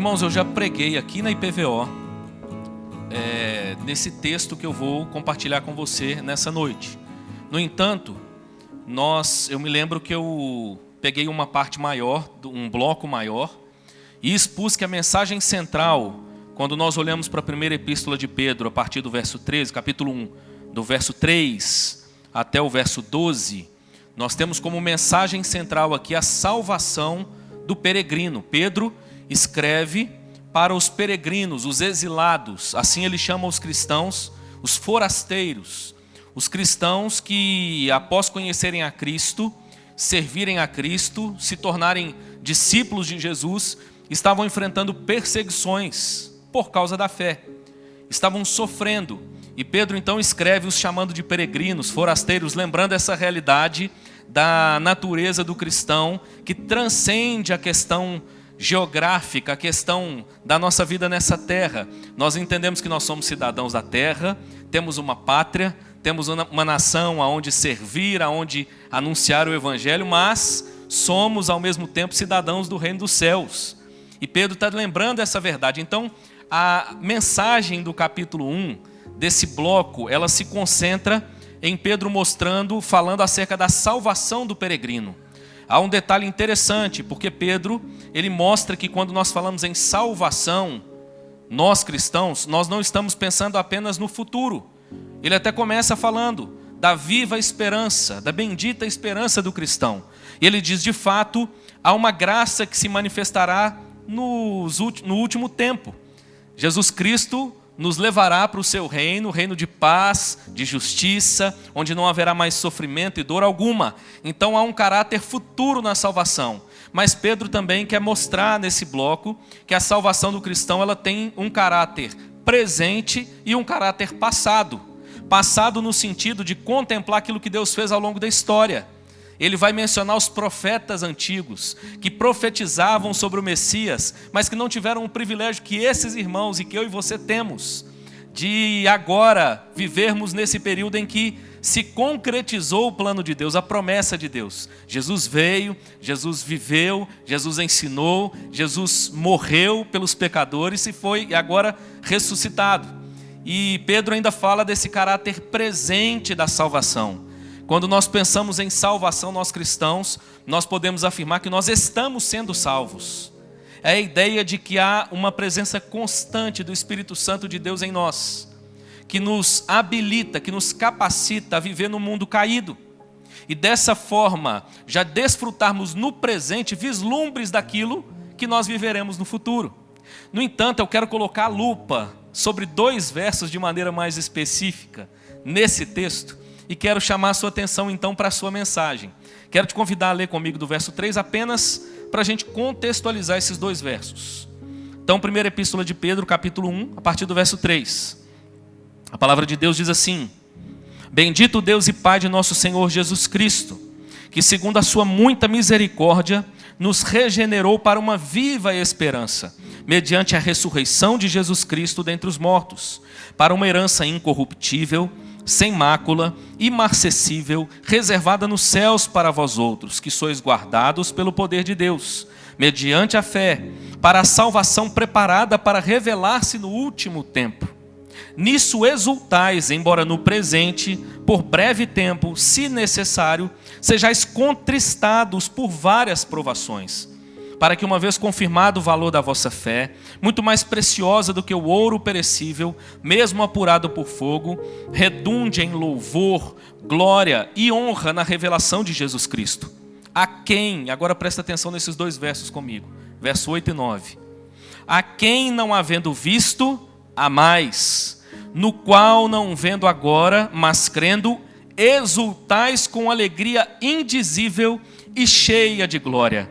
Irmãos, eu já preguei aqui na IPVO, nesse texto que eu vou compartilhar com você nessa noite. No entanto, eu me lembro que eu peguei uma parte maior, um bloco maior, e expus que a mensagem central, quando nós olhamos para a primeira epístola de Pedro, a partir do verso 13, capítulo 1, do verso 3 até o verso 12, nós temos como mensagem central aqui a salvação do peregrino. Pedro escreve para os peregrinos, os exilados, assim ele chama os cristãos, os forasteiros, os cristãos que, após conhecerem a Cristo, servirem a Cristo, se tornarem discípulos de Jesus, estavam enfrentando perseguições por causa da fé, estavam sofrendo. E Pedro então escreve os chamando de peregrinos, forasteiros, lembrando essa realidade da natureza do cristão que transcende a questão geográfica, a questão da nossa vida nessa terra. Nós entendemos que nós somos cidadãos da terra, temos uma pátria, temos uma nação aonde servir, aonde anunciar o evangelho, mas somos ao mesmo tempo cidadãos do reino dos céus. E Pedro está lembrando essa verdade. Então, a mensagem do capítulo 1, desse bloco, ela se concentra em Pedro falando acerca da salvação do peregrino. Há um detalhe interessante, porque Pedro, ele mostra que quando nós falamos em salvação, nós cristãos, nós não estamos pensando apenas no futuro. Ele até começa falando da viva esperança, da bendita esperança do cristão. E ele diz, de fato, há uma graça que se manifestará no último tempo. Jesus Cristo nos levará para o seu reino, reino de paz, de justiça, onde não haverá mais sofrimento e dor alguma. Então há um caráter futuro na salvação. Mas Pedro também quer mostrar nesse bloco que a salvação do cristão ela tem um caráter presente e um caráter passado. Passado no sentido de contemplar aquilo que Deus fez ao longo da história. Ele vai mencionar os profetas antigos, que profetizavam sobre o Messias, mas que não tiveram o privilégio que esses irmãos e que eu e você temos, de agora vivermos nesse período em que se concretizou o plano de Deus, a promessa de Deus. Jesus veio, Jesus viveu, Jesus ensinou, Jesus morreu pelos pecadores e foi agora ressuscitado. E Pedro ainda fala desse caráter presente da salvação. Quando nós pensamos em salvação, nós cristãos, nós podemos afirmar que nós estamos sendo salvos. É a ideia de que há uma presença constante do Espírito Santo de Deus em nós, que nos habilita, que nos capacita a viver no mundo caído. E dessa forma, já desfrutarmos no presente vislumbres daquilo que nós viveremos no futuro. No entanto, eu quero colocar a lupa sobre 2 versos de maneira mais específica nesse texto, e quero chamar a sua atenção então para a sua mensagem. Quero te convidar a ler comigo do verso 3, apenas para a gente contextualizar esses 2 versos. Então, primeira epístola de Pedro, capítulo 1, a partir do verso 3. A palavra de Deus diz assim: Bendito Deus e Pai de nosso Senhor Jesus Cristo, que segundo a sua muita misericórdia, nos regenerou para uma viva esperança, mediante a ressurreição de Jesus Cristo dentre os mortos, para uma herança incorruptível, sem mácula, imarcessível, reservada nos céus para vós outros, que sois guardados pelo poder de Deus, mediante a fé, para a salvação preparada para revelar-se no último tempo. Nisso exultais, embora no presente, por breve tempo, se necessário, sejais contristados por várias provações, para que, uma vez confirmado o valor da vossa fé, muito mais preciosa do que o ouro perecível, mesmo apurado por fogo, redunde em louvor, glória e honra na revelação de Jesus Cristo. A quem, agora presta atenção nesses 2 versos comigo, verso 8 e 9. A quem, não havendo visto, há mais, no qual não vendo agora, mas crendo, exultais com alegria indizível e cheia de glória,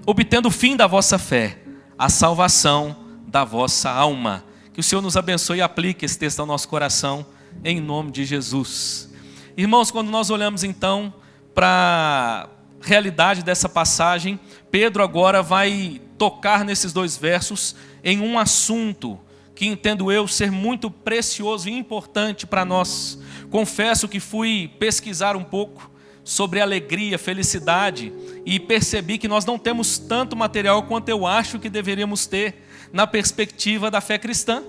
obtendo o fim da vossa fé, a salvação da vossa alma. Que o Senhor nos abençoe e aplique esse texto ao nosso coração, em nome de Jesus. Irmãos, quando nós olhamos então para a realidade dessa passagem, Pedro agora vai tocar nesses 2 versos em um assunto que entendo eu ser muito precioso e importante para nós. Confesso que fui pesquisar um pouco sobre alegria, felicidade, e percebi que nós não temos tanto material quanto eu acho que deveríamos ter na perspectiva da fé cristã.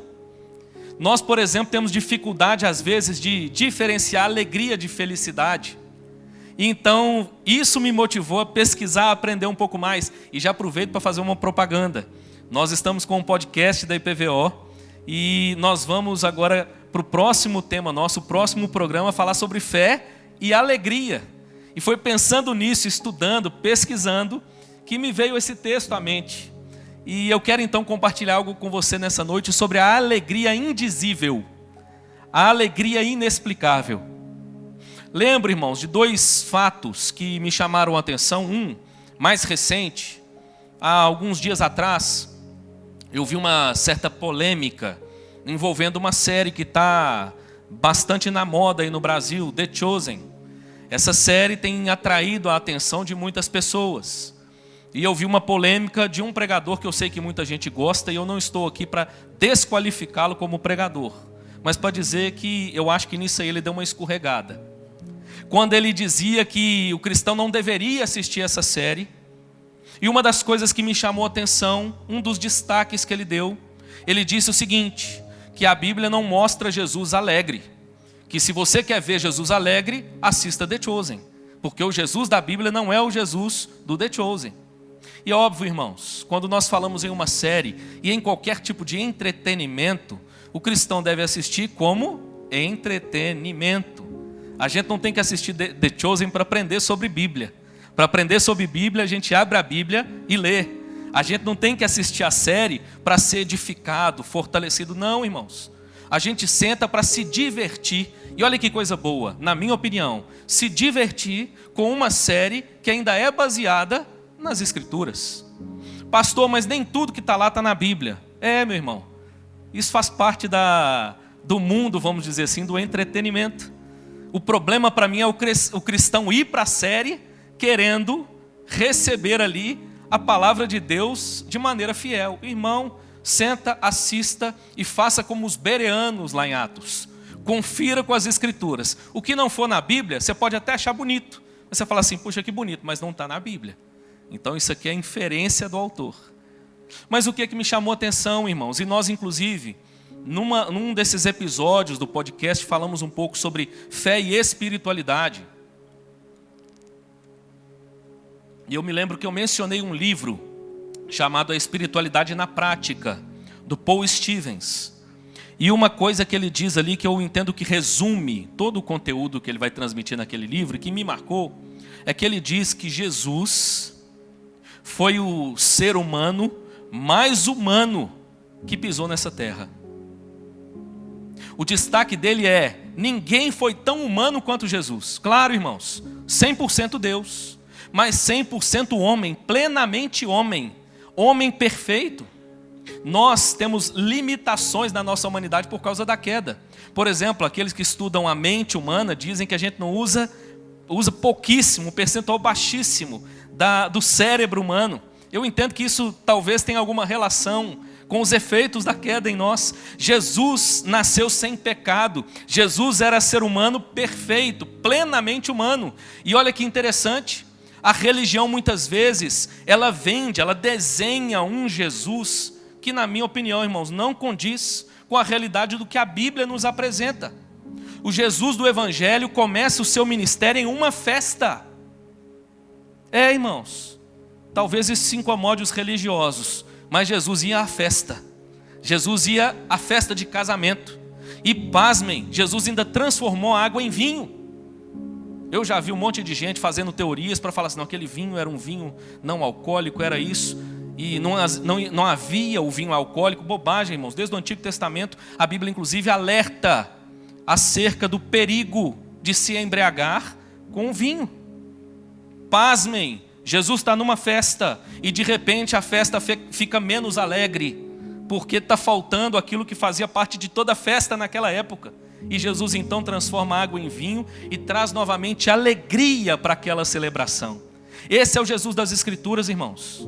Nós, por exemplo, temos dificuldade às vezes de diferenciar alegria de felicidade. Então, isso me motivou a pesquisar, a aprender um pouco mais. E já aproveito para fazer uma propaganda. Nós estamos com um podcast da IPVO e nós vamos agora para o próximo tema nosso, o próximo programa, falar sobre fé e alegria. E foi pensando nisso, estudando, pesquisando, que me veio esse texto à mente. E eu quero então compartilhar algo com você nessa noite sobre a alegria indizível, a alegria inexplicável. Lembro, irmãos, de 2 fatos que me chamaram a atenção. Um, mais recente, há alguns dias atrás, eu vi uma certa polêmica envolvendo uma série que está bastante na moda aí no Brasil, The Chosen. Essa série tem atraído a atenção de muitas pessoas. E eu vi uma polêmica de um pregador que eu sei que muita gente gosta, e eu não estou aqui para desqualificá-lo como pregador, mas para dizer que eu acho que nisso aí ele deu uma escorregada. Quando ele dizia que o cristão não deveria assistir essa série, e uma das coisas que me chamou a atenção, um dos destaques que ele deu, ele disse o seguinte, que a Bíblia não mostra Jesus alegre, que se você quer ver Jesus alegre, assista The Chosen, porque o Jesus da Bíblia não é o Jesus do The Chosen. E óbvio, irmãos, quando nós falamos em uma série e em qualquer tipo de entretenimento, o cristão deve assistir como entretenimento. A gente não tem que assistir The Chosen para aprender sobre Bíblia. Para aprender sobre Bíblia, a gente abre a Bíblia e lê. A gente não tem que assistir a série para ser edificado, fortalecido. Não, irmãos. A gente senta para se divertir. E olha que coisa boa, na minha opinião, se divertir com uma série que ainda é baseada nas Escrituras. Pastor, mas nem tudo que está lá está na Bíblia. É, meu irmão. Isso faz parte do mundo, vamos dizer assim, do entretenimento. O problema para mim é o cristão ir para a série querendo receber ali a palavra de Deus de maneira fiel. Irmão, senta, assista e faça como os bereanos lá em Atos. Confira com as Escrituras. O que não for na Bíblia, você pode até achar bonito. Você fala assim, puxa que bonito, mas não está na Bíblia. Então isso aqui é inferência do autor. Mas o que é que me chamou a atenção, irmãos? E nós, inclusive, num desses episódios do podcast, falamos um pouco sobre fé e espiritualidade. E eu me lembro que eu mencionei um livro chamado A Espiritualidade na Prática, do Paul Stevens. E uma coisa que ele diz ali, que eu entendo que resume todo o conteúdo que ele vai transmitir naquele livro, e que me marcou, é que ele diz que Jesus foi o ser humano mais humano que pisou nessa terra. O destaque dele é, ninguém foi tão humano quanto Jesus. Claro, irmãos, 100% Deus, mas 100% homem, plenamente homem, homem perfeito. Nós temos limitações na nossa humanidade por causa da queda. Por exemplo, aqueles que estudam a mente humana dizem que a gente não usa pouquíssimo, um percentual baixíssimo do cérebro humano. Eu entendo que isso talvez tenha alguma relação com os efeitos da queda em nós. Jesus nasceu sem pecado. Jesus era ser humano perfeito, plenamente humano. E olha que interessante, a religião muitas vezes, ela desenha um Jesus que, na minha opinião, irmãos, não condiz com a realidade do que a Bíblia nos apresenta. O Jesus do Evangelho começa o seu ministério em uma festa. Irmãos, talvez isso se incomode os religiosos, mas Jesus ia à festa. Jesus ia à festa de casamento. E pasmem, Jesus ainda transformou a água em vinho. Eu já vi um monte de gente fazendo teorias para falar assim, não, aquele vinho era um vinho não alcoólico, era isso. E não havia o vinho alcoólico. Bobagem, irmãos. Desde o Antigo Testamento, a Bíblia inclusive alerta acerca do perigo de se embriagar com o vinho. Pasmem, Jesus está numa festa e de repente a festa fica menos alegre, porque está faltando aquilo que fazia parte de toda a festa naquela época. E Jesus então transforma a água em vinho e traz novamente alegria para aquela celebração. Esse é o Jesus das Escrituras, irmãos.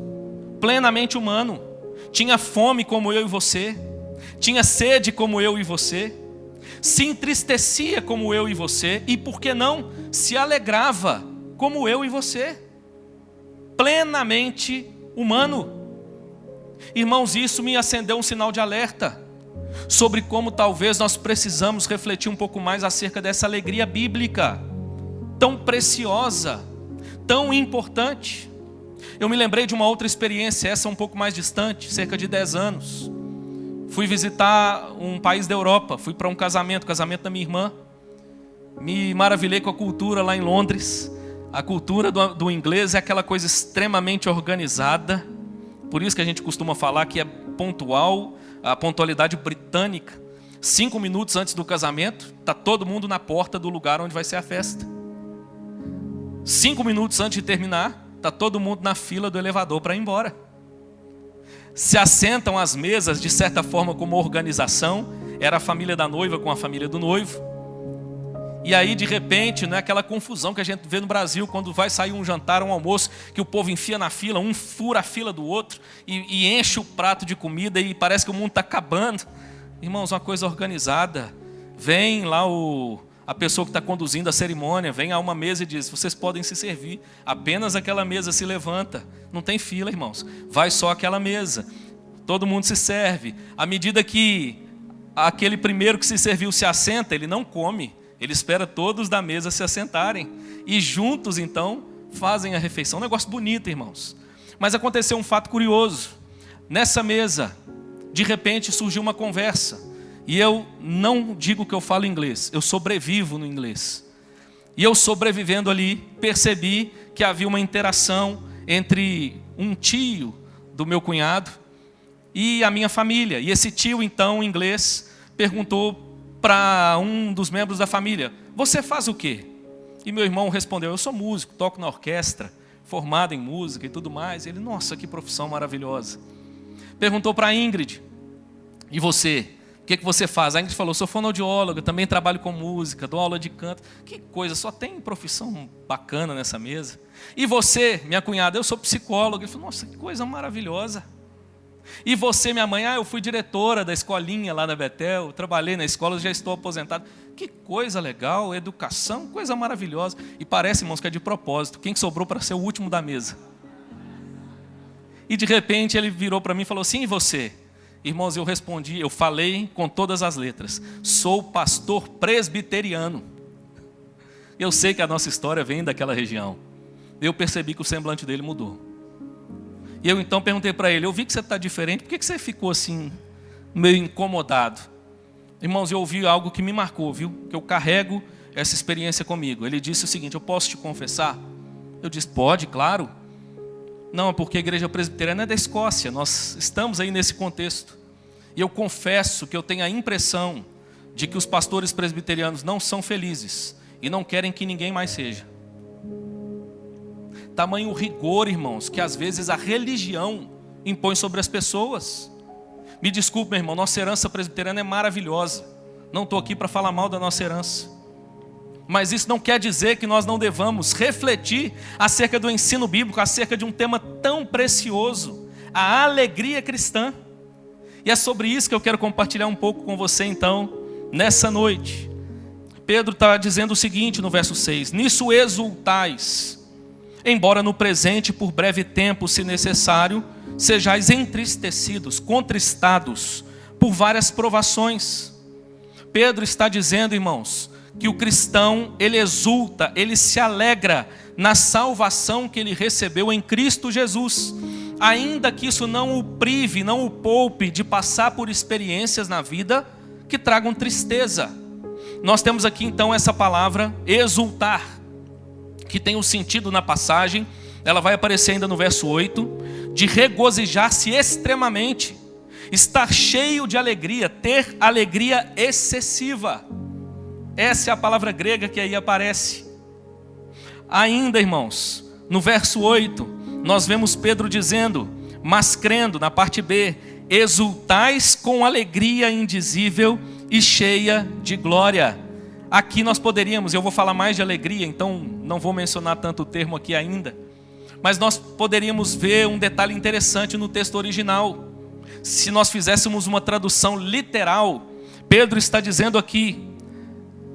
Plenamente humano. Tinha fome como eu e você. Tinha sede como eu e você. Se entristecia como eu e você. E por que não? Se alegrava como eu e você, plenamente humano. Irmãos, isso me acendeu um sinal de alerta sobre como talvez nós precisamos refletir um pouco mais acerca dessa alegria bíblica, tão preciosa, tão importante. Eu me lembrei de uma outra experiência, essa um pouco mais distante, cerca de 10 anos. Fui visitar um país da Europa, fui para um casamento da minha irmã. Me maravilhei com a cultura lá em Londres. A cultura do inglês é aquela coisa extremamente organizada. Por isso que a gente costuma falar que é pontual, a pontualidade britânica. 5 minutos antes do casamento, está todo mundo na porta do lugar onde vai ser a festa. 5 minutos antes de terminar, está todo mundo na fila do elevador para ir embora. Se assentam as mesas, de certa forma, como organização. Era a família da noiva com a família do noivo. E aí, de repente, não é aquela confusão que a gente vê no Brasil, quando vai sair um jantar, um almoço, que o povo enfia na fila, um fura a fila do outro, e enche o prato de comida, e parece que o mundo está acabando. Irmãos, uma coisa organizada. Vem lá a pessoa que está conduzindo a cerimônia, vem a uma mesa e diz: vocês podem se servir. Apenas aquela mesa se levanta. Não tem fila, irmãos. Vai só aquela mesa. Todo mundo se serve. À medida que aquele primeiro que se serviu se assenta, ele não come. Ele espera todos da mesa se assentarem. E juntos, então, fazem a refeição. Um negócio bonito, irmãos. Mas aconteceu um fato curioso. Nessa mesa, de repente, surgiu uma conversa. E eu não digo que eu falo inglês. Eu sobrevivo no inglês. E eu sobrevivendo ali, percebi que havia uma interação entre um tio do meu cunhado e a minha família. E esse tio, então, em inglês, perguntou para um dos membros da família: você faz o quê? E meu irmão respondeu: eu sou músico, toco na orquestra, formado em música e tudo mais. Ele: nossa, que profissão maravilhosa. Perguntou para a Ingrid: e você? O que você faz? A Ingrid falou: sou fonoaudióloga, também trabalho com música, dou aula de canto. Que coisa, só tem profissão bacana nessa mesa. E você, minha cunhada? Eu sou psicóloga. Ele falou: nossa, que coisa maravilhosa. E você, minha mãe? Eu fui diretora da escolinha lá na Betel, trabalhei na escola, já estou aposentado. Que coisa legal, educação, coisa maravilhosa. E parece, irmãos, que é de propósito. Quem sobrou para ser o último da mesa? E de repente ele virou para mim e falou: sim, e você? Irmãos, eu respondi, eu falei com todas as letras: sou pastor presbiteriano. Eu sei que a nossa história vem daquela região. Eu percebi que o semblante dele mudou. E eu então perguntei para ele: eu vi que você está diferente, por que você ficou assim, meio incomodado? Irmãos, eu ouvi algo que me marcou, viu? Que eu carrego essa experiência comigo. Ele disse o seguinte: eu posso te confessar? Eu disse: pode, claro. Não, porque a igreja presbiteriana é da Escócia, nós estamos aí nesse contexto. E eu confesso que eu tenho a impressão de que os pastores presbiterianos não são felizes e não querem que ninguém mais seja. Tamanho rigor, irmãos, que às vezes a religião impõe sobre as pessoas. Me desculpe, meu irmão, nossa herança presbiteriana é maravilhosa. Não estou aqui para falar mal da nossa herança. Mas isso não quer dizer que nós não devamos refletir acerca do ensino bíblico, acerca de um tema tão precioso, a alegria cristã. E é sobre isso que eu quero compartilhar um pouco com você, então, nessa noite. Pedro está dizendo o seguinte no verso 6: nisso exultais, embora no presente, por breve tempo, se necessário, sejais entristecidos, contristados, por várias provações. Pedro está dizendo, irmãos, que o cristão, ele exulta, ele se alegra na salvação que ele recebeu em Cristo Jesus, ainda que isso não o prive, não o poupe de passar por experiências na vida que tragam tristeza. Nós temos aqui então essa palavra exultar, que tem um sentido na passagem, ela vai aparecer ainda no verso 8, de regozijar-se extremamente, estar cheio de alegria, ter alegria excessiva. Essa é a palavra grega que aí aparece. Ainda, irmãos, no verso 8, nós vemos Pedro dizendo: mas crendo, na parte B, exultais com alegria indizível e cheia de glória. Aqui nós poderíamos, eu vou falar mais de alegria, então não vou mencionar tanto o termo aqui ainda, mas nós poderíamos ver um detalhe interessante no texto original. Se nós fizéssemos uma tradução literal, Pedro está dizendo aqui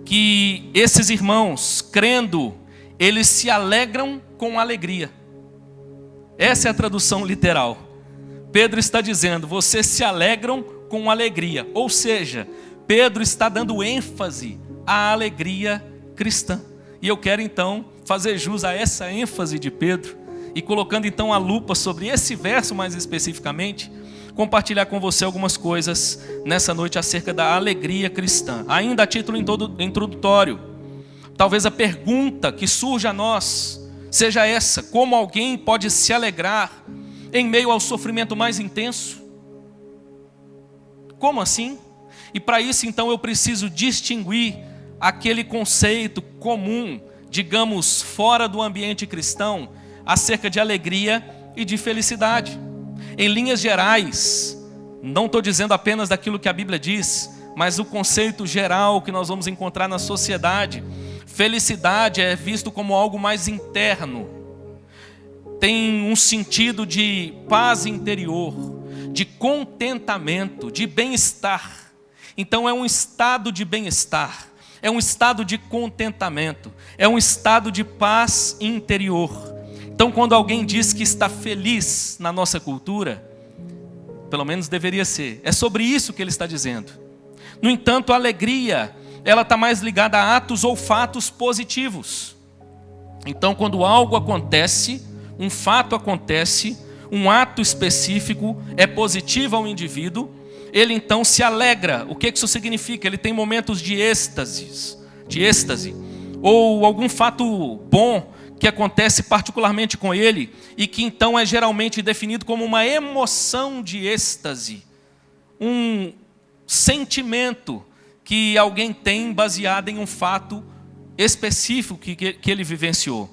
que esses irmãos, crendo, eles se alegram com alegria. Essa é a tradução literal. Pedro está dizendo, vocês se alegram com alegria. Ou seja, Pedro está dando ênfase à alegria cristã. E eu quero então fazer jus a essa ênfase de Pedro, e colocando então a lupa sobre esse verso mais especificamente, compartilhar com você algumas coisas nessa noite acerca da alegria cristã. Ainda a título introdutório, talvez a pergunta que surge a nós seja essa: como alguém pode se alegrar em meio ao sofrimento mais intenso? Como assim? E para isso então eu preciso distinguir aquele conceito comum, digamos, fora do ambiente cristão, acerca de alegria e de felicidade. Em linhas gerais, não estou dizendo apenas daquilo que a Bíblia diz, mas o conceito geral que nós vamos encontrar na sociedade. Felicidade é visto como algo mais interno, tem um sentido de paz interior, de contentamento, de bem-estar. Então é um estado de bem-estar, é um estado de contentamento, é um estado de paz interior. Então quando alguém diz que está feliz na nossa cultura, pelo menos deveria ser, é sobre isso que ele está dizendo. No entanto, a alegria, ela está mais ligada a atos ou fatos positivos. Então quando algo acontece, um fato acontece, um ato específico é positivo ao indivíduo, ele então se alegra. O que isso significa? Ele tem momentos de êxtase, ou algum fato bom que acontece particularmente com ele, e que então é geralmente definido como uma emoção de êxtase, um sentimento que alguém tem baseado em um fato específico que ele vivenciou.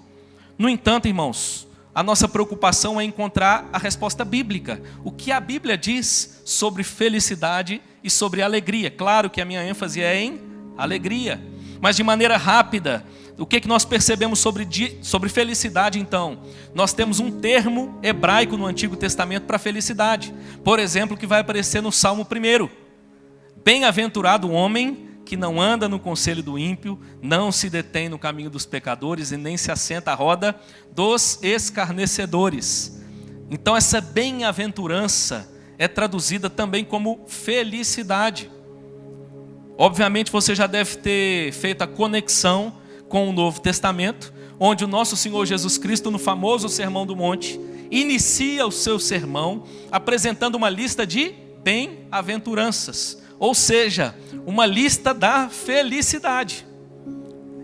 No entanto, irmãos, a nossa preocupação é encontrar a resposta bíblica. O que a Bíblia diz sobre felicidade e sobre alegria. Claro que a minha ênfase é em alegria, mas de maneira rápida, o que nós percebemos sobre felicidade então? Nós temos um termo hebraico no Antigo Testamento para felicidade. Por exemplo, que vai aparecer no Salmo 1. Bem-aventurado o homem que não anda no conselho do ímpio, não se detém no caminho dos pecadores e nem se assenta à roda dos escarnecedores. Então essa bem-aventurança é traduzida também como felicidade. Obviamente você já deve ter feito a conexão com o Novo Testamento, onde o nosso Senhor Jesus Cristo, no famoso Sermão do Monte, inicia o seu sermão apresentando uma lista de bem-aventuranças, ou seja, uma lista da felicidade.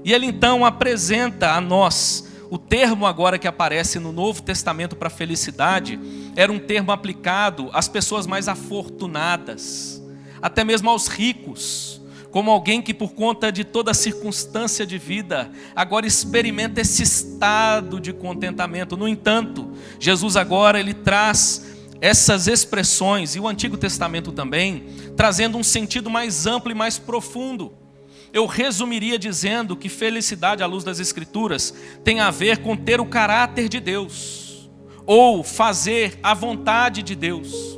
E ele então apresenta a nós, o termo agora que aparece no Novo Testamento para felicidade, era um termo aplicado às pessoas mais afortunadas, até mesmo aos ricos, como alguém que por conta de toda a circunstância de vida, agora experimenta esse estado de contentamento. No entanto, Jesus agora ele traz essas expressões, e o Antigo Testamento também, trazendo um sentido mais amplo e mais profundo. Eu resumiria dizendo que felicidade à luz das Escrituras tem a ver com ter o caráter de Deus, ou fazer a vontade de Deus.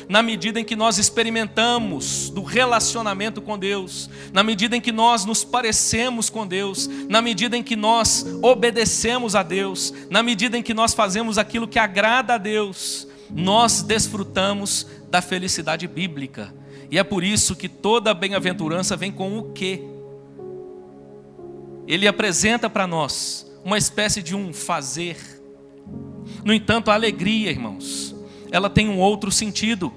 Na medida em que nós experimentamos do relacionamento com Deus, na medida em que nós nos parecemos com Deus, na medida em que nós obedecemos a Deus, na medida em que nós fazemos aquilo que agrada a Deus, nós desfrutamos da felicidade bíblica. E é por isso que toda bem-aventurança vem com o quê? Ele apresenta para nós uma espécie de um fazer. No entanto, a alegria, irmãos, ela tem um outro sentido.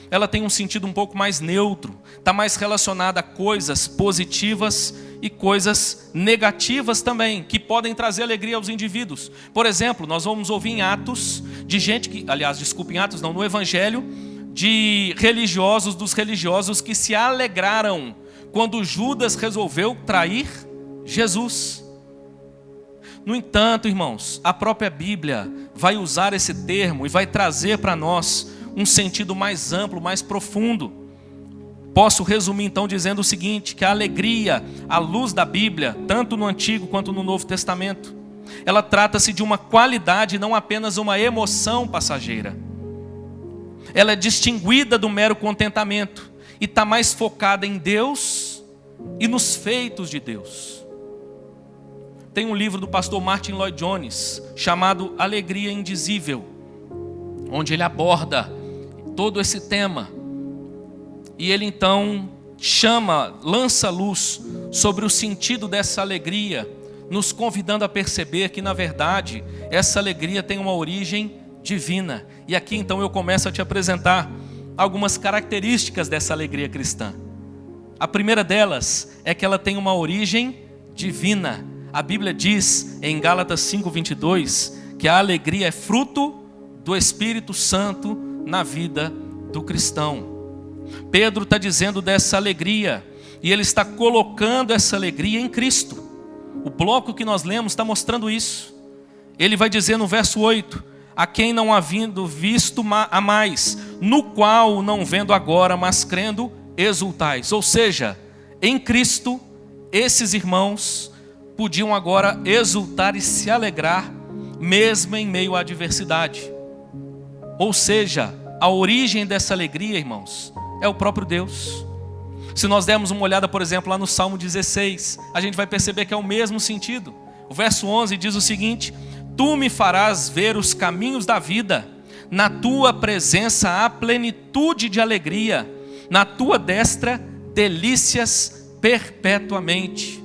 Ela tem um sentido um pouco mais neutro. Está mais relacionada a coisas positivas e coisas negativas também, que podem trazer alegria aos indivíduos. Por exemplo, nós vamos ouvir em Atos, de gente que, em Atos não, no Evangelho, de religiosos, dos religiosos que se alegraram quando Judas resolveu trair Jesus. No entanto, irmãos, a própria Bíblia vai usar esse termo e vai trazer para nós um sentido mais amplo, mais profundo. Posso resumir então dizendo o seguinte, que a alegria, à luz da Bíblia, tanto no Antigo quanto no Novo Testamento, ela trata-se de uma qualidade, não apenas uma emoção passageira. Ela é distinguida do mero contentamento e está mais focada em Deus e nos feitos de Deus. Tem um livro do pastor Martin Lloyd Jones chamado Alegria Indizível, onde ele aborda todo esse tema. E ele então lança luz sobre o sentido dessa alegria, nos convidando a perceber que, na verdade, essa alegria tem uma origem divina. E aqui então eu começo a te apresentar algumas características dessa alegria cristã. A primeira delas é que ela tem uma origem divina. A Bíblia diz em Gálatas 5:22 que a alegria é fruto do Espírito Santo na vida do cristão. Pedro está dizendo dessa alegria e ele está colocando essa alegria em Cristo. O bloco que nós lemos está mostrando isso. Ele vai dizer no verso 8: a quem não havendo visto a mais, no qual não vendo agora, mas crendo, exultais. Ou seja, em Cristo, esses irmãos podiam agora exultar e se alegrar, mesmo em meio à adversidade. Ou seja, a origem dessa alegria, irmãos, é o próprio Deus. Se nós dermos uma olhada, por exemplo, lá no Salmo 16, a gente vai perceber que é o mesmo sentido. O verso 11 diz o seguinte: tu me farás ver os caminhos da vida, na tua presença há plenitude de alegria, na tua destra delícias perpetuamente.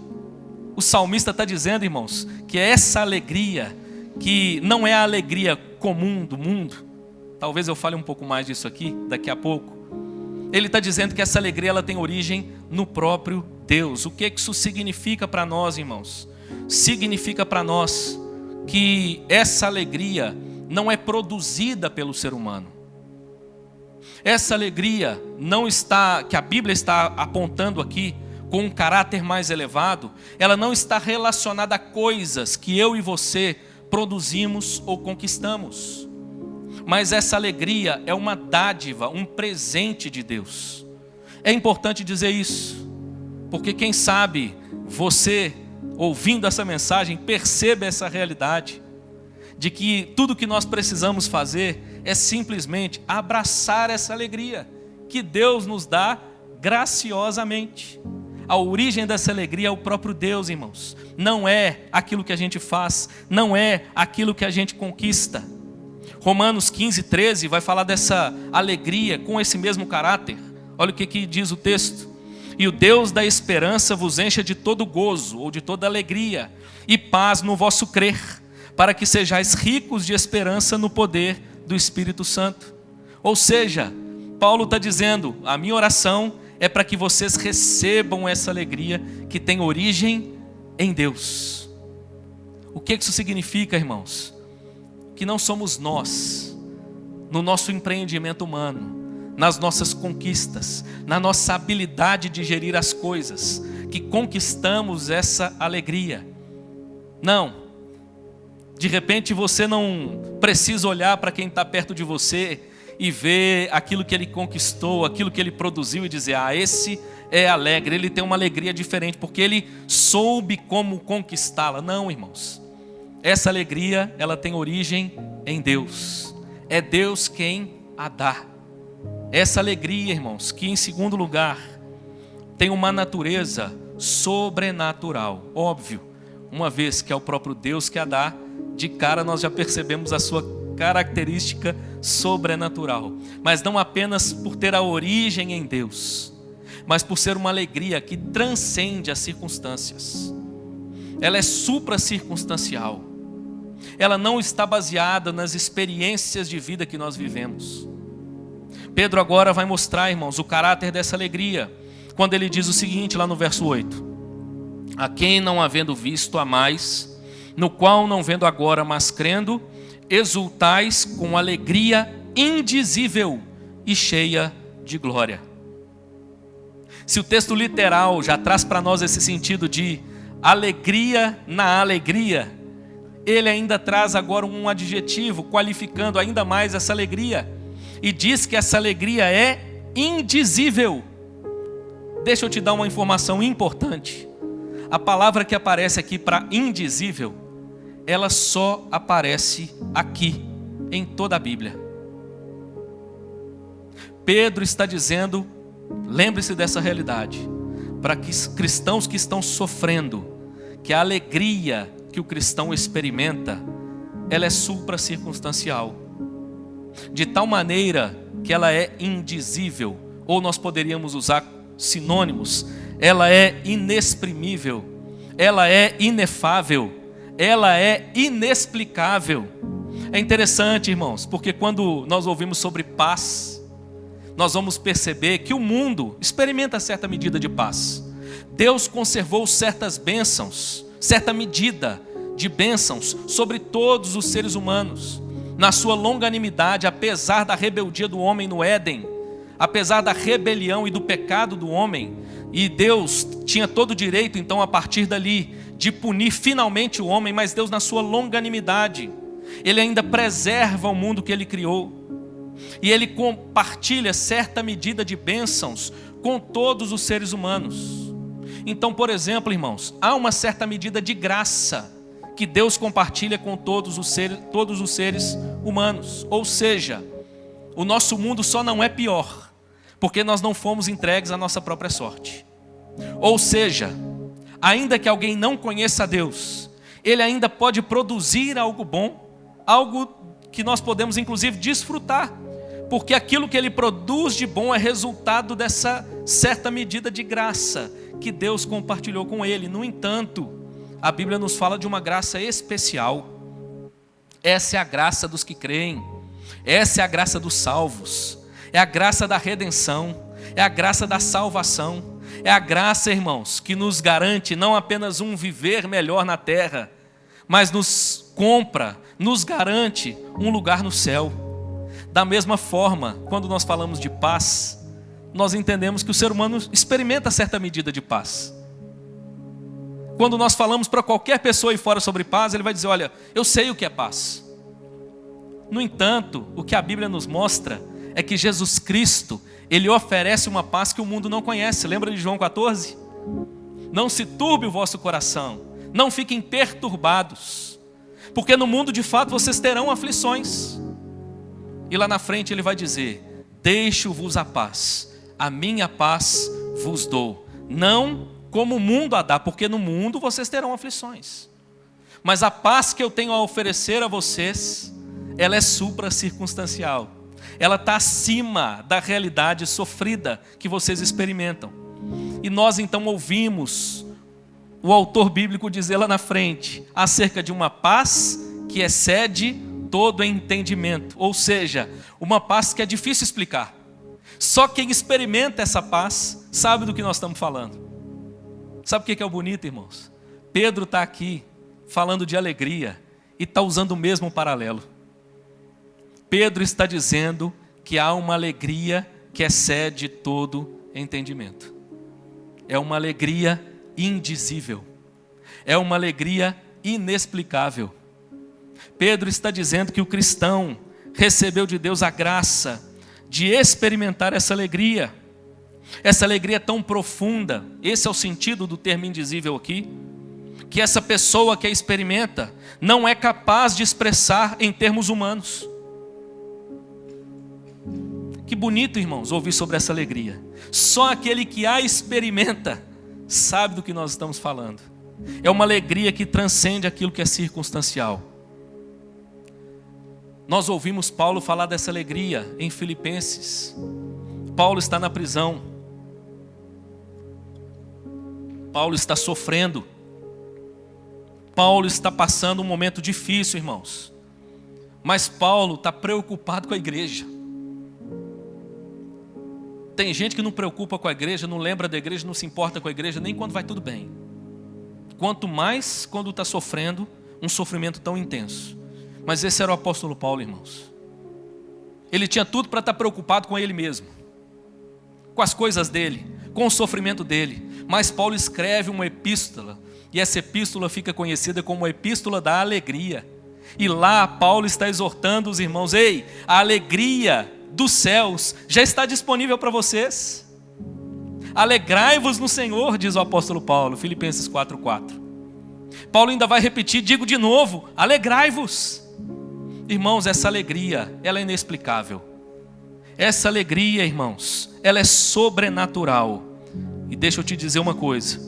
O salmista está dizendo, irmãos, que essa alegria, que não é a alegria comum do mundo, talvez eu fale um pouco mais disso aqui, daqui a pouco. Ele está dizendo que essa alegria ela tem origem no próprio Deus. O que isso significa para nós, irmãos? Significa para nós que essa alegria não é produzida pelo ser humano. Essa alegria que a Bíblia está apontando aqui, com um caráter mais elevado, ela não está relacionada a coisas que eu e você produzimos ou conquistamos. Mas essa alegria é uma dádiva, um presente de Deus. É importante dizer isso, porque quem sabe você, ouvindo essa mensagem, percebe essa realidade, de que tudo que nós precisamos fazer é simplesmente abraçar essa alegria, que Deus nos dá graciosamente. A origem dessa alegria é o próprio Deus, irmãos. Não é aquilo que a gente faz, não é aquilo que a gente conquista. Romanos 15:13 vai falar dessa alegria com esse mesmo caráter. Olha o que diz o texto: e o Deus da esperança vos encha de todo gozo, ou de toda alegria, e paz no vosso crer, para que sejais ricos de esperança no poder do Espírito Santo. Ou seja, Paulo está dizendo, a minha oração é para que vocês recebam essa alegria que tem origem em Deus. O que isso significa, irmãos? Que não somos nós, no nosso empreendimento humano, nas nossas conquistas, na nossa habilidade de gerir as coisas, que conquistamos essa alegria. Não. De repente você não precisa olhar para quem está perto de você e ver aquilo que ele conquistou, aquilo que ele produziu e dizer, esse é alegre, ele tem uma alegria diferente, porque ele soube como conquistá-la. Não, irmãos. Essa alegria, ela tem origem em Deus. É Deus quem a dá. Essa alegria, irmãos, que em segundo lugar, tem uma natureza sobrenatural. Óbvio, uma vez que é o próprio Deus que a dá, de cara nós já percebemos a sua característica sobrenatural. Mas não apenas por ter a origem em Deus, mas por ser uma alegria que transcende as circunstâncias. Ela é supracircunstancial. Ela não está baseada nas experiências de vida que nós vivemos. Pedro agora vai mostrar, irmãos, o caráter dessa alegria, quando ele diz o seguinte lá no verso 8: a quem não havendo visto a mais, no qual não vendo agora, mas crendo, exultais com alegria indizível e cheia de glória. Se o texto literal já traz para nós esse sentido de alegria na alegria, ele ainda traz agora um adjetivo qualificando ainda mais essa alegria, e diz que essa alegria é indizível. Deixa eu te dar uma informação importante. A palavra que aparece aqui para indizível, ela só aparece aqui, em toda a Bíblia. Pedro está dizendo, lembre-se dessa realidade, para que cristãos que estão sofrendo, que a alegria que o cristão experimenta, ela é supracircunstancial, de tal maneira que ela é indizível, ou nós poderíamos usar sinônimos, ela é inexprimível, ela é inefável, ela é inexplicável. É interessante, irmãos, porque quando nós ouvimos sobre paz, nós vamos perceber que o mundo experimenta certa medida de paz. Deus conservou certas bênçãos, certa medida de bênçãos sobre todos os seres humanos. Na sua longanimidade, apesar da rebeldia do homem no Éden, apesar da rebelião e do pecado do homem, e Deus tinha todo o direito, então, a partir dali, de punir finalmente o homem, mas Deus, na sua longanimidade, Ele ainda preserva o mundo que Ele criou, e Ele compartilha certa medida de bênçãos com todos os seres humanos. Então, por exemplo, irmãos, há uma certa medida de graça que Deus compartilha com todos os seres humanos. Ou seja, o nosso mundo só não é pior porque nós não fomos entregues à nossa própria sorte. Ou seja, ainda que alguém não conheça a Deus, ele ainda pode produzir algo bom, algo que nós podemos inclusive desfrutar, porque aquilo que ele produz de bom é resultado dessa certa medida de graça que Deus compartilhou com ele. No entanto, a Bíblia nos fala de uma graça especial. Essa é a graça dos que creem, essa é a graça dos salvos, é a graça da redenção, é a graça da salvação, é a graça, irmãos, que nos garante não apenas um viver melhor na terra, mas nos compra, nos garante um lugar no céu. Da mesma forma, quando nós falamos de paz, nós entendemos que o ser humano experimenta certa medida de paz. Quando nós falamos para qualquer pessoa aí fora sobre paz, ele vai dizer: olha, eu sei o que é paz. No entanto, o que a Bíblia nos mostra é que Jesus Cristo, Ele oferece uma paz que o mundo não conhece. Lembra de João 14? Não se turbe o vosso coração, não fiquem perturbados, porque no mundo de fato vocês terão aflições. E lá na frente Ele vai dizer: deixo-vos a paz, a minha paz vos dou, não como o mundo a dá, porque no mundo vocês terão aflições, mas a paz que eu tenho a oferecer a vocês, ela é supracircunstancial, ela está acima da realidade sofrida que vocês experimentam. E nós então ouvimos o autor bíblico dizer lá na frente acerca de uma paz que excede todo entendimento, ou seja, uma paz que é difícil explicar. Só quem experimenta essa paz sabe do que nós estamos falando. Sabe o que é o bonito, irmãos? Pedro está aqui falando de alegria e está usando o mesmo paralelo. Pedro está dizendo que há uma alegria que excede todo entendimento. É uma alegria indizível. É uma alegria inexplicável. Pedro está dizendo que o cristão recebeu de Deus a graça de experimentar essa alegria tão profunda. Esse é o sentido do termo indizível aqui, que essa pessoa que a experimenta não é capaz de expressar em termos humanos. Que bonito, irmãos, ouvir sobre essa alegria. Só aquele que a experimenta sabe do que nós estamos falando. É uma alegria que transcende aquilo que é circunstancial. Nós ouvimos Paulo falar dessa alegria em Filipenses. Paulo está na prisão. Paulo está sofrendo. Paulo está passando um momento difícil, irmãos. Mas Paulo está preocupado com a igreja. Tem gente que não preocupa com a igreja, não lembra da igreja, não se importa com a igreja, nem quando vai tudo bem. Quanto mais quando está sofrendo um sofrimento tão intenso. Mas esse era o apóstolo Paulo, irmãos. Ele tinha tudo para estar preocupado com ele mesmo, com as coisas dele, com o sofrimento dele. Mas Paulo escreve uma epístola, e essa epístola fica conhecida como a epístola da alegria. E lá Paulo está exortando os irmãos: ei, a alegria dos céus já está disponível para vocês. Alegrai-vos no Senhor, diz o apóstolo Paulo, Filipenses 4:4. Paulo ainda vai repetir: digo de novo, alegrai-vos. Irmãos, essa alegria, ela é inexplicável. Essa alegria, irmãos, ela é sobrenatural. E deixa eu te dizer uma coisa: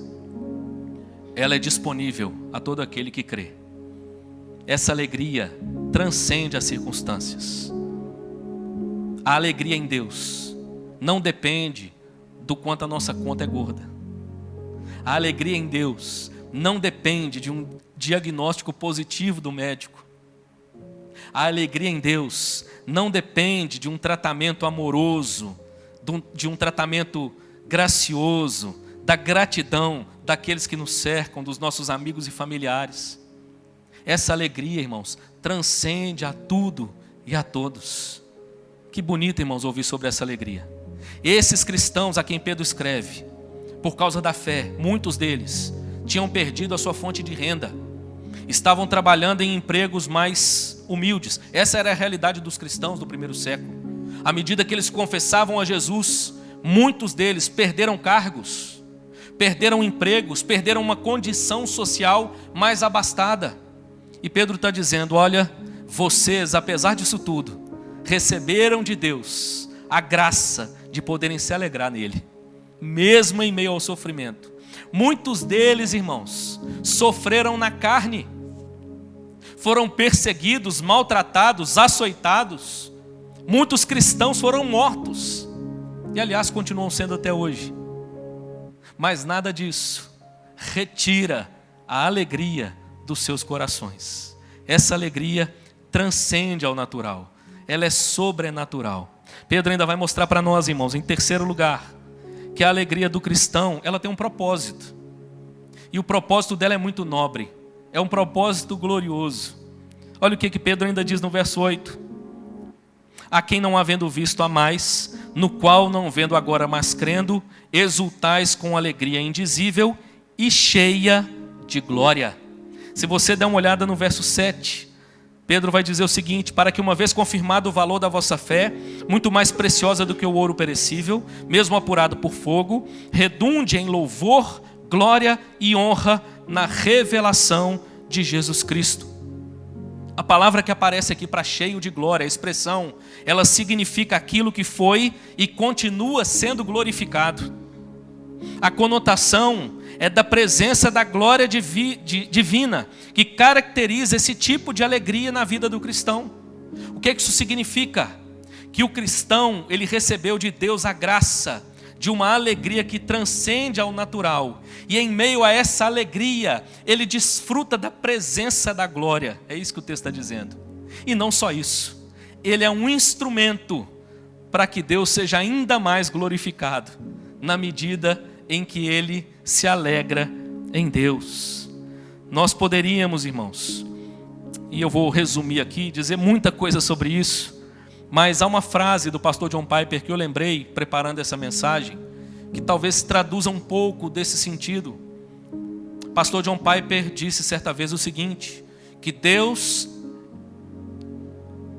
ela é disponível a todo aquele que crê. Essa alegria transcende as circunstâncias. A alegria em Deus não depende do quanto a nossa conta é gorda. A alegria em Deus não depende de um diagnóstico positivo do médico. A alegria em Deus não depende de um tratamento amoroso, de um tratamento gracioso, da gratidão daqueles que nos cercam, dos nossos amigos e familiares. Essa alegria, irmãos, transcende a tudo e a todos. Que bonito, irmãos, ouvir sobre essa alegria. Esses cristãos a quem Pedro escreve, por causa da fé, muitos deles tinham perdido a sua fonte de renda. Estavam trabalhando em empregos mais humildes. Essa era a realidade dos cristãos do primeiro século. À medida que eles confessavam a Jesus, muitos deles perderam cargos, perderam empregos, perderam uma condição social mais abastada. E Pedro está dizendo, olha, vocês, apesar disso tudo, receberam de Deus a graça de poderem se alegrar nele, mesmo em meio ao sofrimento. Muitos deles, irmãos, sofreram na carne, foram perseguidos, maltratados, açoitados. Muitos cristãos foram mortos, e aliás continuam sendo até hoje. Mas nada disso retira a alegria dos seus corações. Essa alegria transcende ao natural, ela é sobrenatural. Pedro ainda vai mostrar para nós, irmãos, em terceiro lugar, que a alegria do cristão, ela tem um propósito. E o propósito dela é muito nobre. É um propósito glorioso. Olha o que Pedro ainda diz no verso 8. A quem não havendo visto a mais, no qual não vendo agora, mas crendo, exultais com alegria indizível e cheia de glória. Se você der uma olhada no verso 7, Pedro vai dizer o seguinte: para que uma vez confirmado o valor da vossa fé, muito mais preciosa do que o ouro perecível, mesmo apurado por fogo, redunde em louvor, glória e honra na revelação de Jesus Cristo. A palavra que aparece aqui para cheio de glória, a expressão, ela significa aquilo que foi e continua sendo glorificado. A conotação é da presença da glória divina, que caracteriza esse tipo de alegria na vida do cristão. O que isso significa? Que o cristão, ele recebeu de Deus a graça de uma alegria que transcende ao natural. E em meio a essa alegria, ele desfruta da presença da glória. É isso que o texto está dizendo. E não só isso. Ele é um instrumento para que Deus seja ainda mais glorificado, na medida em que ele se alegra em Deus. Nós poderíamos, irmãos, e eu vou resumir aqui, dizer muita coisa sobre isso, mas há uma frase do pastor John Piper que eu lembrei, preparando essa mensagem, que talvez traduza um pouco desse sentido. Pastor John Piper disse certa vez o seguinte, que Deus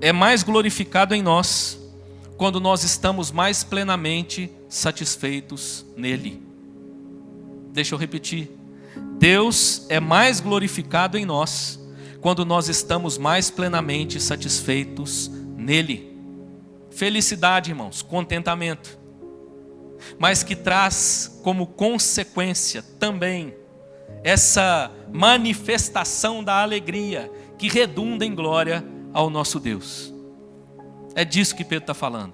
é mais glorificado em nós quando nós estamos mais plenamente satisfeitos nele. Deixa eu repetir. Deus é mais glorificado em nós quando nós estamos mais plenamente satisfeitos nele. Felicidade, irmãos, contentamento, mas que traz como consequência também essa manifestação da alegria que redunda em glória ao nosso Deus. É disso que Pedro está falando.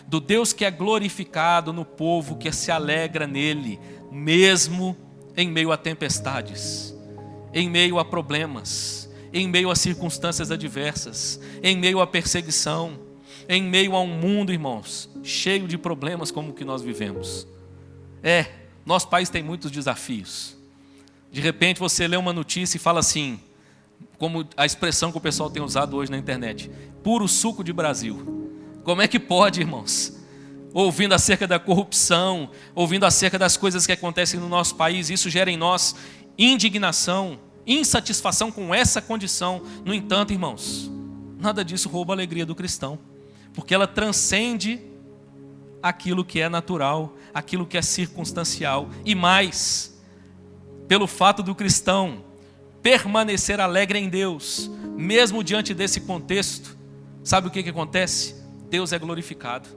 Do Deus que é glorificado no povo que se alegra nele, mesmo em meio a tempestades, em meio a problemas, em meio a circunstâncias adversas, em meio a perseguição, em meio a um mundo, irmãos, cheio de problemas como o que nós vivemos. Nosso país tem muitos desafios. De repente você lê uma notícia e fala assim, como a expressão que o pessoal tem usado hoje na internet, puro suco de Brasil. Como é que pode, irmãos? Ouvindo acerca da corrupção, ouvindo acerca das coisas que acontecem no nosso país, isso gera em nós indignação, insatisfação com essa condição. No entanto, irmãos, nada disso rouba a alegria do cristão, porque ela transcende aquilo que é natural, aquilo que é circunstancial, e mais, pelo fato do cristão permanecer alegre em Deus, mesmo diante desse contexto, sabe o que acontece? Deus é glorificado.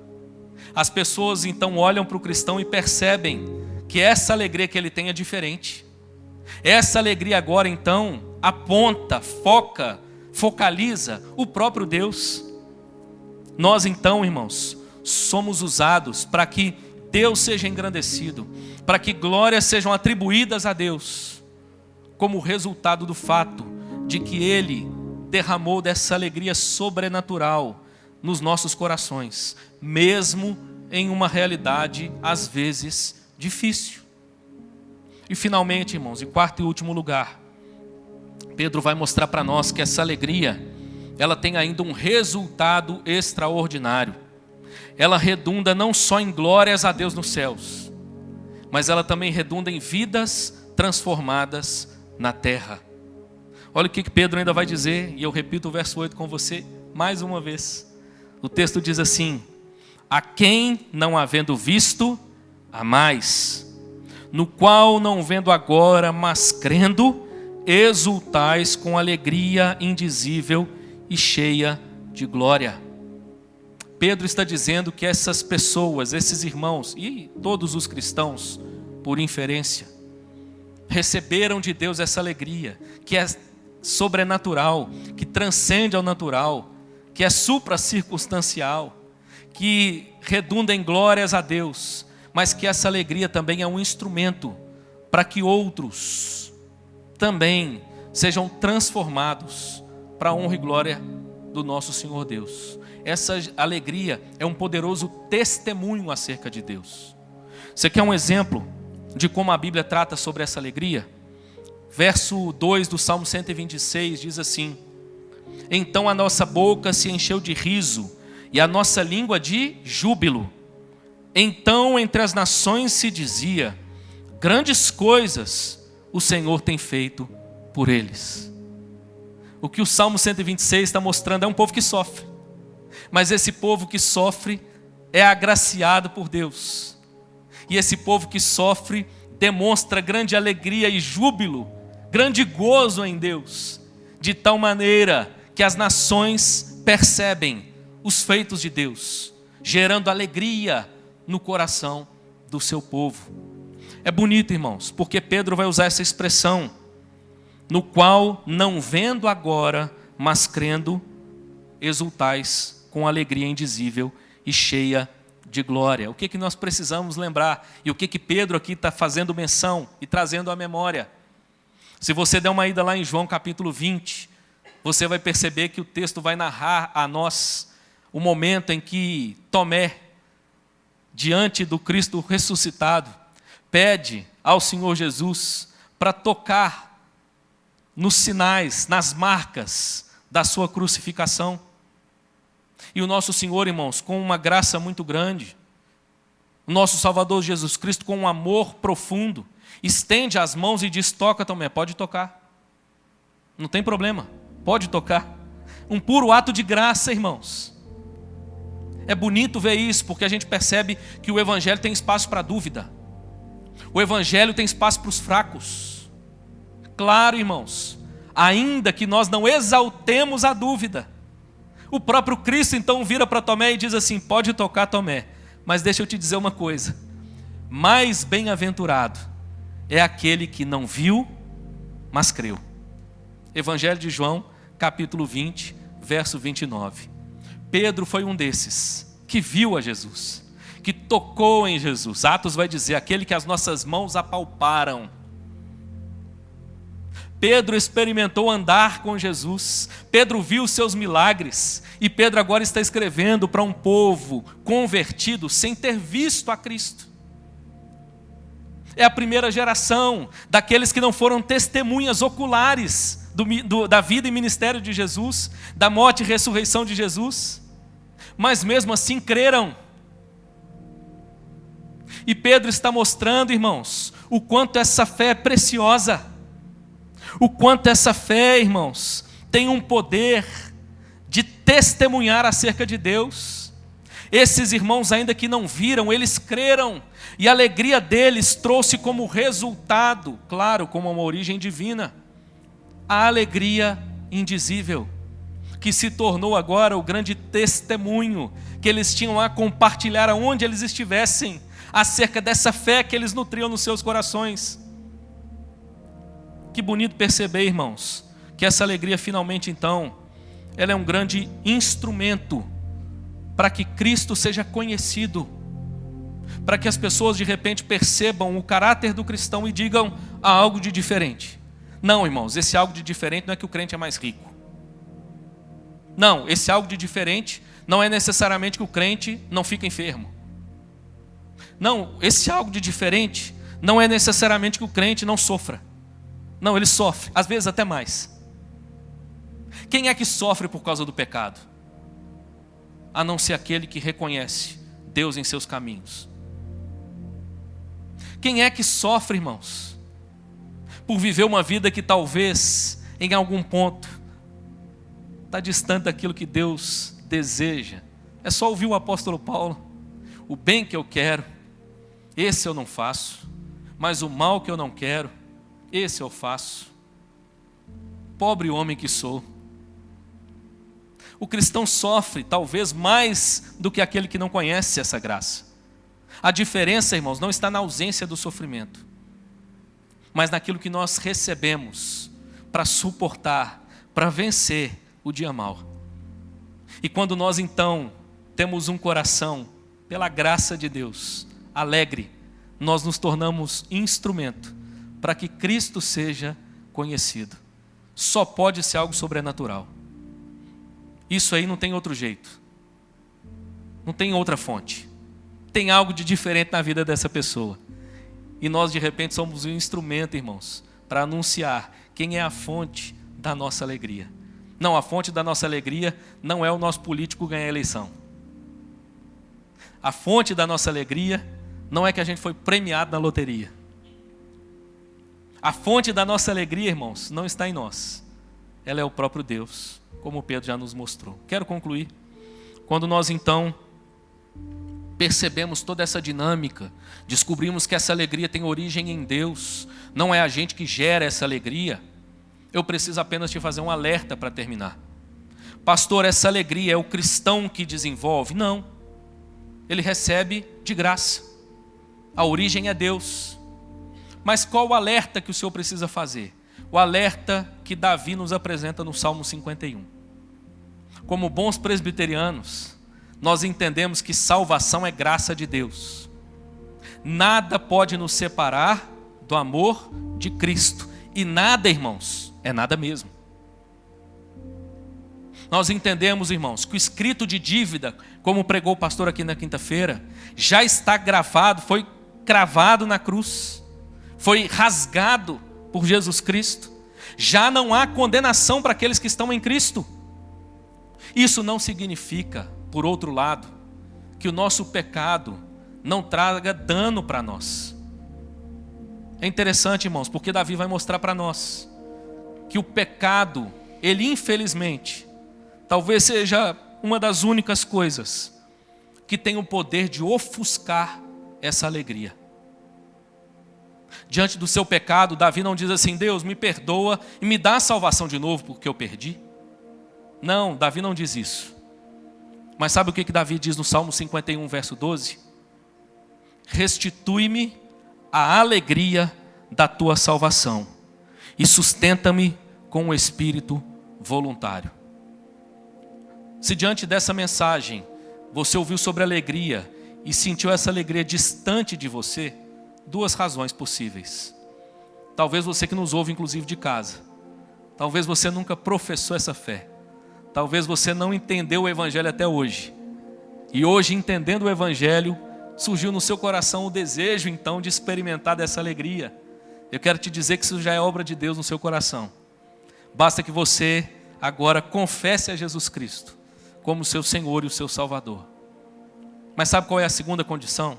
As pessoas então olham para o cristão e percebem que essa alegria que ele tem é diferente. Essa alegria agora então aponta, focaliza o próprio Deus. Nós então, irmãos, somos usados para que Deus seja engrandecido, para que glórias sejam atribuídas a Deus, como resultado do fato de que Ele derramou dessa alegria sobrenatural nos nossos corações, mesmo em uma realidade às vezes difícil. E finalmente, irmãos, em quarto e último lugar, Pedro vai mostrar para nós que essa alegria, ela tem ainda um resultado extraordinário. Ela redunda não só em glórias a Deus nos céus, mas ela também redunda em vidas transformadas na terra. Olha o que Pedro ainda vai dizer, e eu repito o verso 8 com você mais uma vez. O texto diz assim: a quem não havendo visto, há mais, no qual não vendo agora, mas crendo, exultais com alegria indizível e cheia de glória. Pedro está dizendo que essas pessoas, esses irmãos e todos os cristãos, por inferência, receberam de Deus essa alegria, que é sobrenatural, que transcende ao natural, que é supracircunstancial, que redunda em glórias a Deus, mas que essa alegria também é um instrumento para que outros também sejam transformados para a honra e glória do nosso Senhor Deus. Essa alegria é um poderoso testemunho acerca de Deus. Você quer um exemplo de como a Bíblia trata sobre essa alegria? Verso 2 do Salmo 126 diz assim: então a nossa boca se encheu de riso e a nossa língua de júbilo. Então entre as nações se dizia: grandes coisas o Senhor tem feito por eles. O que o Salmo 126 está mostrando é um povo que sofre, mas esse povo que sofre é agraciado por Deus, e esse povo que sofre demonstra grande alegria e júbilo, grande gozo em Deus, de tal maneira que as nações percebem os feitos de Deus, gerando alegria no coração do seu povo. É bonito, irmãos, porque Pedro vai usar essa expressão, no qual não vendo agora, mas crendo, exultais com alegria indizível e cheia de glória. O que nós precisamos lembrar? E o que Pedro aqui está fazendo menção e trazendo à memória? Se você der uma ida lá em João capítulo 20, você vai perceber que o texto vai narrar a nós o momento em que Tomé, diante do Cristo ressuscitado, pede ao Senhor Jesus para tocar nos sinais, nas marcas da sua crucificação. E o nosso Senhor, irmãos, com uma graça muito grande, o nosso Salvador Jesus Cristo, com um amor profundo, estende as mãos e diz: toca, Tomé, pode tocar. Não tem problema, pode tocar. Um puro ato de graça, irmãos. É bonito ver isso, porque a gente percebe que o Evangelho tem espaço para dúvida. O Evangelho tem espaço para os fracos. Claro, irmãos, ainda que nós não exaltemos a dúvida, o próprio Cristo então vira para Tomé e diz assim: pode tocar, Tomé, mas deixa eu te dizer uma coisa, mais bem-aventurado é aquele que não viu, mas creu. Evangelho de João, capítulo 20, verso 29. Pedro foi um desses que viu a Jesus, que tocou em Jesus. Atos vai dizer: aquele que as nossas mãos apalparam. Pedro experimentou andar com Jesus, Pedro viu os seus milagres, e Pedro agora está escrevendo para um povo convertido sem ter visto a Cristo. É a primeira geração daqueles que não foram testemunhas oculares da vida e ministério de Jesus, da morte e ressurreição de Jesus, mas mesmo assim creram. E Pedro está mostrando, irmãos, o quanto essa fé é preciosa, o quanto essa fé, irmãos, tem um poder de testemunhar acerca de Deus. Esses irmãos, ainda que não viram, eles creram, e a alegria deles trouxe como resultado, claro, como uma origem divina, a alegria indizível, que se tornou agora o grande testemunho que eles tinham a compartilhar aonde eles estivessem, acerca dessa fé que eles nutriam nos seus corações. Que bonito perceber, irmãos, que essa alegria finalmente então, ela é um grande instrumento para que Cristo seja conhecido, para que as pessoas de repente percebam o caráter do cristão e digam: há algo de diferente. Não, irmãos, esse algo de diferente não é que o crente é mais rico. Não, esse algo de diferente não é necessariamente que o crente não fica enfermo. Não, esse algo de diferente não é necessariamente que o crente não sofra. Não, ele sofre, às vezes até mais. Quem é que sofre por causa do pecado? A não ser aquele que reconhece Deus em seus caminhos. Quem é que sofre, irmãos, por viver uma vida que talvez, em algum ponto, está distante daquilo que Deus deseja? É só ouvir o apóstolo Paulo: o bem que eu quero, esse eu não faço, mas o mal que eu não quero, esse eu faço. Pobre homem que sou. O cristão sofre talvez mais do que aquele que não conhece essa graça. A diferença, irmãos, não está na ausência do sofrimento, mas naquilo que nós recebemos para suportar, para vencer o dia mau. E quando nós então temos um coração, pela graça de Deus, alegre, nós nos tornamos instrumento para que Cristo seja conhecido. Só pode ser algo sobrenatural. Isso aí não tem outro jeito. Não tem outra fonte. Tem algo de diferente na vida dessa pessoa. E nós de repente somos um instrumento, irmãos, para anunciar quem é a fonte da nossa alegria. Não, a fonte da nossa alegria não é o nosso político ganhar a eleição. A fonte da nossa alegria não é que a gente foi premiado na loteria. A fonte da nossa alegria, irmãos, não está em nós. Ela é o próprio Deus, como Pedro já nos mostrou. Quero concluir. Quando nós então percebemos toda essa dinâmica, descobrimos que essa alegria tem origem em Deus, não é a gente que gera essa alegria, eu preciso apenas te fazer um alerta para terminar. Pastor, essa alegria é o cristão que desenvolve? Não. Ele recebe de graça. A origem é Deus. Mas qual o alerta que o Senhor precisa fazer? O alerta que Davi nos apresenta no Salmo 51. Como bons presbiterianos, nós entendemos que salvação é graça de Deus. Nada pode nos separar do amor de Cristo. E nada, irmãos, é nada mesmo. Nós entendemos, irmãos, que o escrito de dívida, como pregou o pastor aqui na quinta-feira, já está gravado, foi cravado na cruz, foi rasgado por Jesus Cristo. Já não há condenação para aqueles que estão em Cristo. Isso não significa, por outro lado, que o nosso pecado não traga dano para nós. É interessante, irmãos, porque Davi vai mostrar para nós que o pecado, ele infelizmente, talvez seja uma das únicas coisas que tem o poder de ofuscar essa alegria. Diante do seu pecado, Davi não diz assim: Deus, me perdoa e me dá a salvação de novo porque eu perdi. Não, Davi não diz isso. Mas sabe o que Davi diz no Salmo 51, verso 12? Restitui-me a alegria da tua salvação e sustenta-me com um espírito voluntário. Se diante dessa mensagem você ouviu sobre alegria e sentiu essa alegria distante de você, duas razões possíveis. Talvez você que nos ouve inclusive de casa, talvez você nunca professou essa fé, talvez você não entendeu o Evangelho até hoje, e hoje, entendendo o Evangelho, surgiu no seu coração o desejo então de experimentar dessa alegria. Eu quero te dizer que isso já é obra de Deus no seu coração. Basta que você agora confesse a Jesus Cristo como seu Senhor e o seu Salvador. Mas sabe qual é a segunda condição?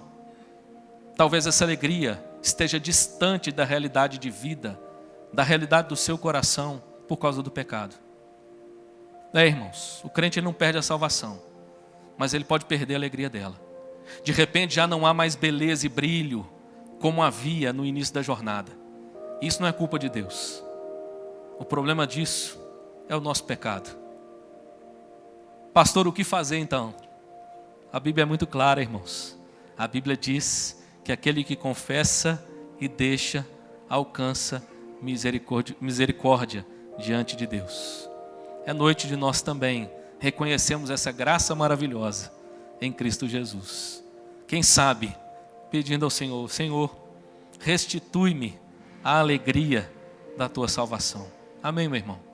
Talvez essa alegria esteja distante da realidade de vida, da realidade do seu coração, por causa do pecado. Irmãos, o crente ele não perde a salvação, mas ele pode perder a alegria dela. De repente já não há mais beleza e brilho como havia no início da jornada. Isso não é culpa de Deus. O problema disso é o nosso pecado. Pastor, o que fazer então? A Bíblia é muito clara, irmãos. A Bíblia diz que aquele que confessa e deixa, alcança misericórdia diante de Deus. É noite de nós também reconhecermos essa graça maravilhosa em Cristo Jesus. Quem sabe, pedindo ao Senhor: Senhor, restitui-me a alegria da tua salvação. Amém, meu irmão?